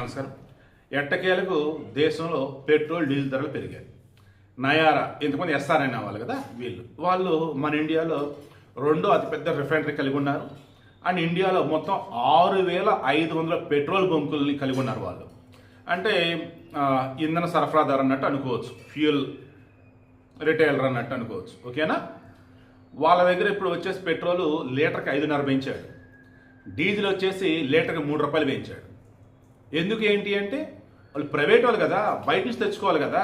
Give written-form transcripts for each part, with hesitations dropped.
నమస్కారం. ఎట్టకేలకు దేశంలో పెట్రోల్ డీజిల్ ధరలు పెరిగాయి. నయారా ఇంతకుముందు ఎస్ఆర్ అనే వాళ్ళు కదా, వాళ్ళు మన ఇండియాలో రెండో అతిపెద్ద రిఫైనరీ కలిగి ఉన్నారు. అండ్ ఇండియాలో మొత్తం 6,500 పెట్రోల్ బంకుల్ని కలిగి ఉన్నారు వాళ్ళు. అంటే ఇంధన సరఫరాదారు అన్నట్టు అనుకోవచ్చు, ఫ్యూయల్ రిటైలర్ అన్నట్టు అనుకోవచ్చు. ఓకేనా? వాళ్ళ దగ్గర ఇప్పుడు వచ్చేసి పెట్రోల్ లీటర్కి 5.5 పెంచాడు, డీజిల్ వచ్చేసి లీటర్కి 3 రూపాయలు పెంచాడు. ఎందుకు ఏంటి అంటే వాళ్ళు ప్రైవేట్ వాళ్ళు కదా, బయట నుంచి తెచ్చుకోవాలి కదా.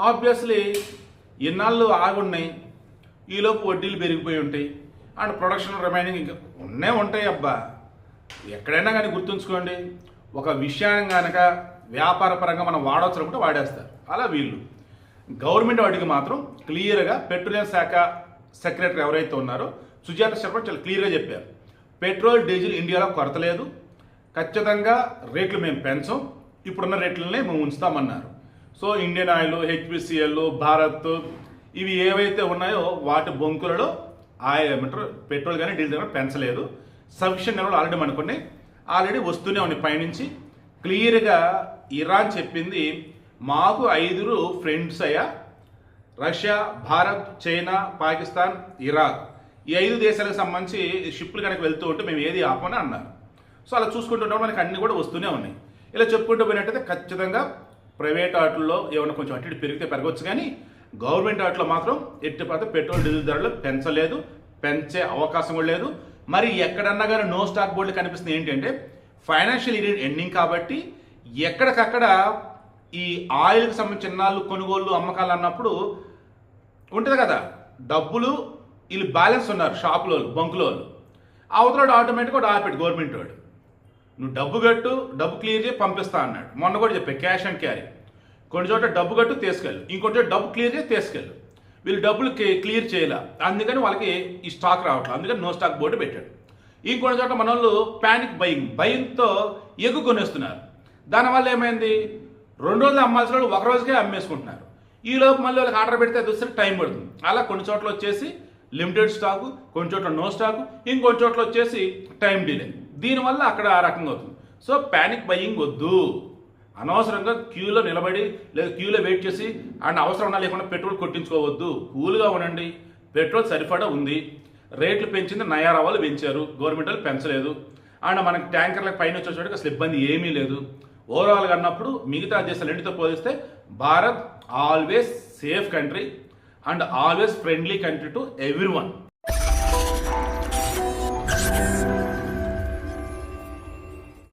ఆబ్వియస్లీ ఇన్నాళ్ళు ఆగున్నాయి, ఈలోపు వడ్డీలు పెరిగిపోయి ఉంటాయి, అండ్ ప్రొడక్షన్ రిమైనింగ్ ఇంకా ఉంటాయి. అబ్బా, ఎక్కడైనా కానీ గుర్తుంచుకోండి, ఒక విషయాన్ని కనుక వ్యాపార పరంగా మనం వాడవచ్చు అనుకుంటే వాడేస్తారు. అలా వీళ్ళు గవర్నమెంట్ వాటికి మాత్రం క్లియర్గా పెట్రోలియం శాఖ సెక్రటరీ ఎవరైతే ఉన్నారో సుజాత శర్మ చాలా క్లియర్గా చెప్పారు, పెట్రోల్ డీజిల్ ఇండియాలో కొరత లేదు, ఖచ్చితంగా రేట్లు మేము పెంచం, ఇప్పుడున్న రేట్లనే మేము ఉంచుతామన్నారు. So Indian oil, HPCL, Bharat ఇవి ఏవైతే ఉన్నాయో వాటి బొంకులలో పెట్రోల్ కానీ డీజిల్ కానీ పెంచలేదు. సఫిషియెంట్ లెవెల్ ఆల్రెడీ అనుకున్నాయి, ఆల్రెడీ వస్తూనే ఉన్నాయి పైనుంచి. క్లియర్గా ఇరాన్ చెప్పింది, మాకు 5 ఫ్రెండ్స్ అయ్యా, Russia, Bharat, China, Pakistan, Iraq, ఈ 5 దేశాలకు సంబంధించి షిప్లు కనుక వెళ్తూ ఉంటే మేము ఏది ఆపమని అన్నారు. సో అలా చూసుకుంటుంటే మనకి అన్ని కూడా వస్తూనే ఉన్నాయి. ఇలా చెప్పుకుంటూ పోయినట్టయితే ఖచ్చితంగా ప్రైవేట్ ఆటల్లో ఏమైనా కొంచెం అటు ఇటు పెరిగితే పెరగవచ్చు, కానీ గవర్నమెంట్ ఆటలో మాత్రం ఎట్టి పడితే పెట్రోల్ డీజిల్ ధరలు పెంచలేదు, పెంచే అవకాశం కూడా లేదు. మరి ఎక్కడన్నా కానీ నో స్టాక్ బోర్డులు కనిపిస్తుంది. ఏంటంటే ఫైనాన్షియల్ ఇయర్ ఎండింగ్ కాబట్టి ఎక్కడికక్కడ ఈ ఆయిల్కి సంబంధించిన చిన్నాళ్ళు కొనుగోళ్ళు అమ్మకాలు అన్నప్పుడు ఉంటుంది కదా, డబ్బులు వీళ్ళు బ్యాలెన్స్ ఉన్నారు షాపులో బంకులో, అవతల ఆటోమేటిక్గా కూడా ఆపెట్టు గవర్నమెంట్ వాడు, నువ్వు డబ్బు కట్టు, డబ్బు క్లియర్ చేసి పంపిస్తా అన్నాడు. మొన్న కూడా చెప్పా, క్యాష్ అండ్ క్యారీ. కొన్ని చోట్ల డబ్బు కట్టు తీసుకెళ్ళు, ఇంకొంచెం చోట డబ్బు క్లియర్ చేసి తీసుకెళ్ళు. వీళ్ళు డబ్బులు క్లియర్ చేయాల, అందుకని వాళ్ళకి ఈ స్టాక్ రావట్లేదు, అందుకని నో స్టాక్ బోర్డు పెట్టాడు. ఇంకొన్ని చోట మన వాళ్ళు ప్యానిక్ భయంతో ఎగ్గు కొనేస్తున్నారు. దానివల్ల ఏమైంది, 2 రోజులు అమ్మాల్సిన వాళ్ళు 1 రోజుకే అమ్మేసుకుంటున్నారు. ఈ లోపు మళ్ళీ వాళ్ళకి ఆర్డర్ పెడితే అది టైం పడుతుంది. అలా కొన్ని చోట్ల వచ్చేసి లిమిటెడ్ స్టాకు, కొన్ని చోట్ల నో స్టాకు, ఇంకొన్ని చోట్ల వచ్చేసి టైం డిలే. దీనివల్ల అక్కడ ఆ రకంగా అవుతుంది. సో ప్యానిక్ బయింగ్ వద్దు, అనవసరంగా క్యూలో నిలబడి లేదా క్యూలో వెయిట్ చేసి అండ్ అవసరం ఉన్నా లేకుండా పెట్రోల్ కొట్టించుకోవద్దు. కూల్గా ఉండండి, పెట్రోల్ సరిపడా ఉంది. రేట్లు పెంచింది నయారా వాళ్ళు పెంచారు, గవర్నమెంట్ వాళ్ళు పెంచలేదు. అండ్ మనకి ట్యాంకర్లకు పైన వచ్చేసరికి అసలు ఇబ్బంది ఏమీ లేదు. ఓవరాల్గా అన్నప్పుడు మిగతా దేశాలు రెండితో పోలిస్తే Bharat always safe country and always friendly country to everyone.